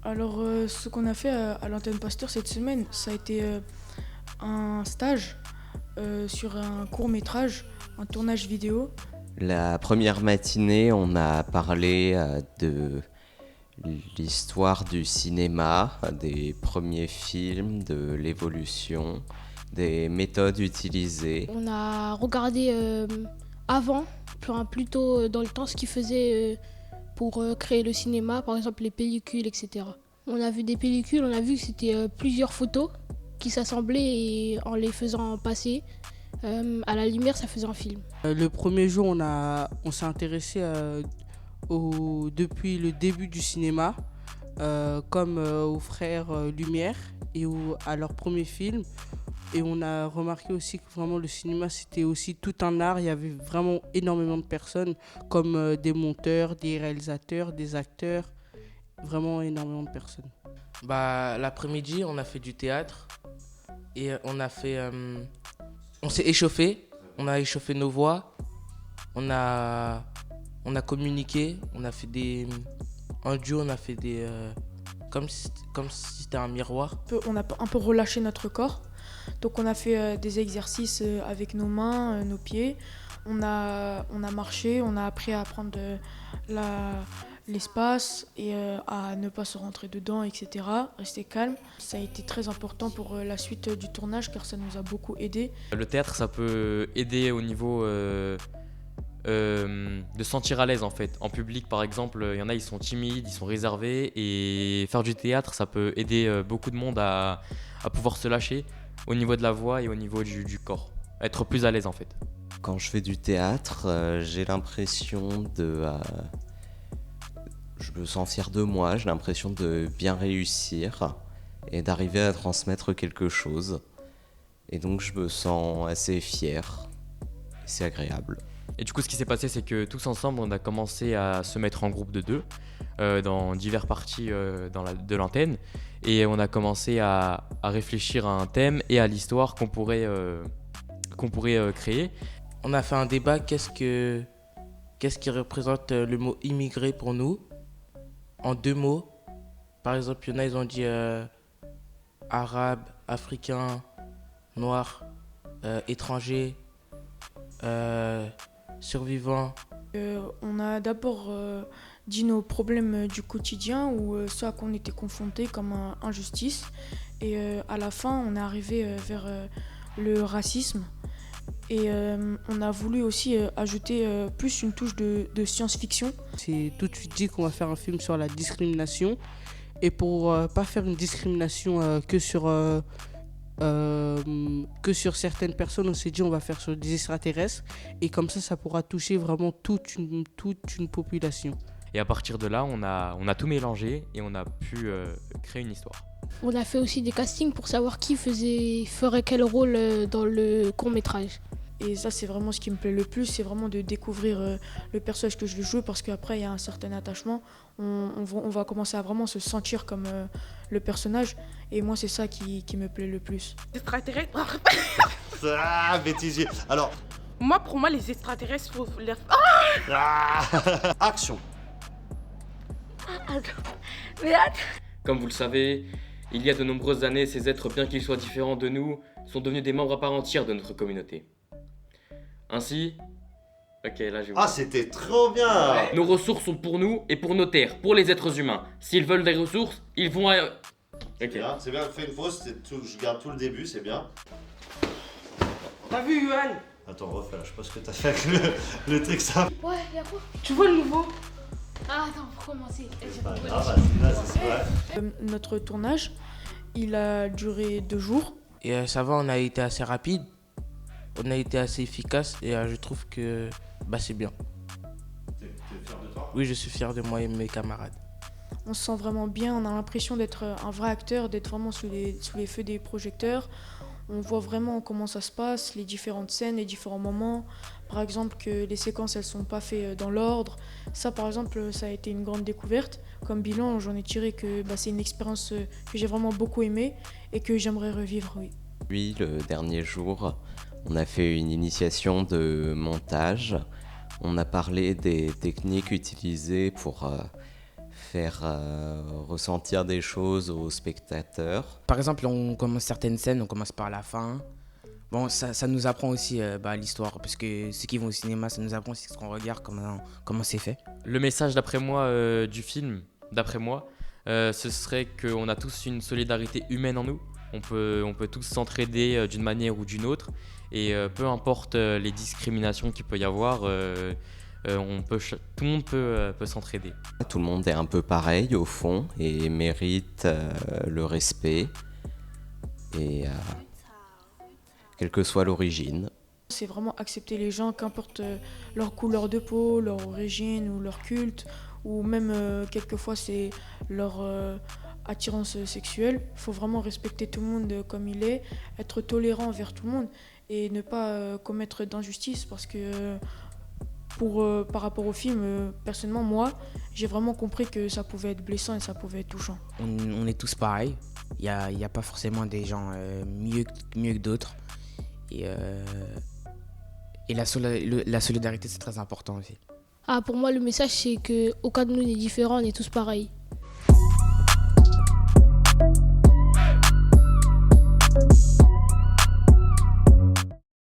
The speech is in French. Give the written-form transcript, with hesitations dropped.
Alors, ce qu'on a fait à l'antenne Pasteur cette semaine, ça a été un stage sur un court-métrage, un tournage vidéo. La première matinée, on a parlé de l'histoire du cinéma, des premiers films, de l'évolution, des méthodes utilisées. On a regardé avant, plutôt dans le temps, ce qu'ils faisaient pour créer le cinéma, par exemple les pellicules, etc. On a vu des pellicules, on a vu que c'était plusieurs photos qui s'assemblaient et en les faisant passer à la lumière, ça faisait un film. Le premier jour, on s'est intéressé depuis le début du cinéma, comme aux frères Lumière et à leur premier film. Et on a remarqué aussi que vraiment le cinéma, c'était aussi tout un art. Il y avait vraiment énormément de personnes, comme des monteurs, des réalisateurs, des acteurs. Vraiment énormément de personnes. L'après-midi, on a fait du théâtre et on s'est échauffé. On a échauffé nos voix. On a communiqué. On a fait en duo, on a fait comme si c'était un miroir. On a un peu relâché notre corps. Donc on a fait des exercices avec nos mains, nos pieds. On a marché, on a appris à prendre l'espace et à ne pas se rentrer dedans, etc. Rester calme. Ça a été très important pour la suite du tournage car ça nous a beaucoup aidé. Le théâtre, ça peut aider au niveau de se sentir à l'aise en fait. En public par exemple, il y en a ils sont timides, ils sont réservés et faire du théâtre, ça peut aider beaucoup de monde à pouvoir se lâcher au niveau de la voix et au niveau du corps. Être plus à l'aise en fait. Quand je fais du théâtre, j'ai l'impression je me sens fier de moi, j'ai l'impression de bien réussir et d'arriver à transmettre quelque chose. Et donc je me sens assez fier. C'est agréable. Et du coup, ce qui s'est passé, c'est que tous ensemble, on a commencé à se mettre en groupe de 2 dans diverses parties de l'antenne. Et on a commencé à réfléchir à un thème et à l'histoire qu'on pourrait créer. On a fait un débat, qu'est-ce qui représente le mot immigré pour nous, en 2 mots. Par exemple, il y en a, ils ont dit arabe, africain, noir, étranger, survivant. On a d'abord dit nos problèmes du quotidien ou ceux à quoi on était confrontés comme injustice. Et à la fin, on est arrivé vers le racisme. Et on a voulu aussi ajouter plus une touche de science-fiction. C'est tout de suite dit qu'on va faire un film sur la discrimination. Et pour pas faire une discrimination que sur certaines personnes, on s'est dit on va faire sur des extraterrestres. Et comme ça pourra toucher vraiment toute une population. Et à partir de là, on a tout mélangé et on a pu créer une histoire. On a fait aussi des castings pour savoir qui ferait quel rôle dans le court-métrage. Et ça, c'est vraiment ce qui me plaît le plus, c'est vraiment de découvrir le personnage que je vais jouer parce qu'après, il y a un certain attachement. On va commencer à vraiment se sentir comme le personnage. Et moi, c'est ça qui me plaît le plus. Extraterrestres. Ah, bêtisier. Alors, Pour moi, les extraterrestres, faut les... action. Comme vous le savez, il y a de nombreuses années, ces êtres, bien qu'ils soient différents de nous, sont devenus des membres à part entière de notre communauté. Ainsi, ok, là je vais Ah, c'était trop bien. nos ressources sont pour nous et pour nos terres, pour les êtres humains. S'ils veulent des ressources, ils vont à... Ok. C'est bien, fais une pause, je garde tout le début, c'est bien. T'as vu, Yohan? Attends, refais, je sais pas ce que t'as fait avec le truc ça. Ouais, y'a quoi? Tu vois le nouveau? Ah, attends, pour commencer. C'est pas grave, là, c'est vrai. Notre tournage, il a duré 2 jours. Et ça va, on a été assez rapide, on a été assez efficace et je trouve que c'est bien. T'es fier de toi? Oui, je suis fier de moi et mes camarades. On se sent vraiment bien, on a l'impression d'être un vrai acteur, d'être vraiment sous les feux des projecteurs. On voit vraiment comment ça se passe, les différentes scènes, les différents moments. Par exemple, que les séquences, elles sont pas faites dans l'ordre. Ça, par exemple, ça a été une grande découverte. Comme bilan, j'en ai tiré que c'est une expérience que j'ai vraiment beaucoup aimée et que j'aimerais revivre, oui. Puis, le dernier jour, on a fait une initiation de montage On a parlé des techniques utilisées pour faire ressentir des choses aux spectateurs. Par exemple, on commence certaines scènes, on commence par la fin. Bon, ça nous apprend aussi l'histoire, parce que ceux qui vont au cinéma, ça nous apprend aussi ce qu'on regarde, comment c'est fait. Le message d'après moi du film, d'après moi, ce serait qu'on a tous une solidarité humaine en nous. On peut tous s'entraider d'une manière ou d'une autre. Et peu importe les discriminations qu'il peut y avoir, tout le monde peut s'entraider. Tout le monde est un peu pareil au fond et mérite le respect. Et quelle que soit l'origine. C'est vraiment accepter les gens, qu'importe leur couleur de peau, leur origine ou leur culte, ou même quelquefois c'est leur attirance sexuelle. Il faut vraiment respecter tout le monde comme il est, être tolérant envers tout le monde et ne pas commettre d'injustice parce que par rapport au film, personnellement moi, j'ai vraiment compris que ça pouvait être blessant et ça pouvait être touchant. On est tous pareils, il n'y a pas forcément des gens mieux que d'autres. Et la solidarité, c'est très important aussi. Ah, pour moi, le message, c'est qu'aucun de nous n'est différent, on est tous pareils.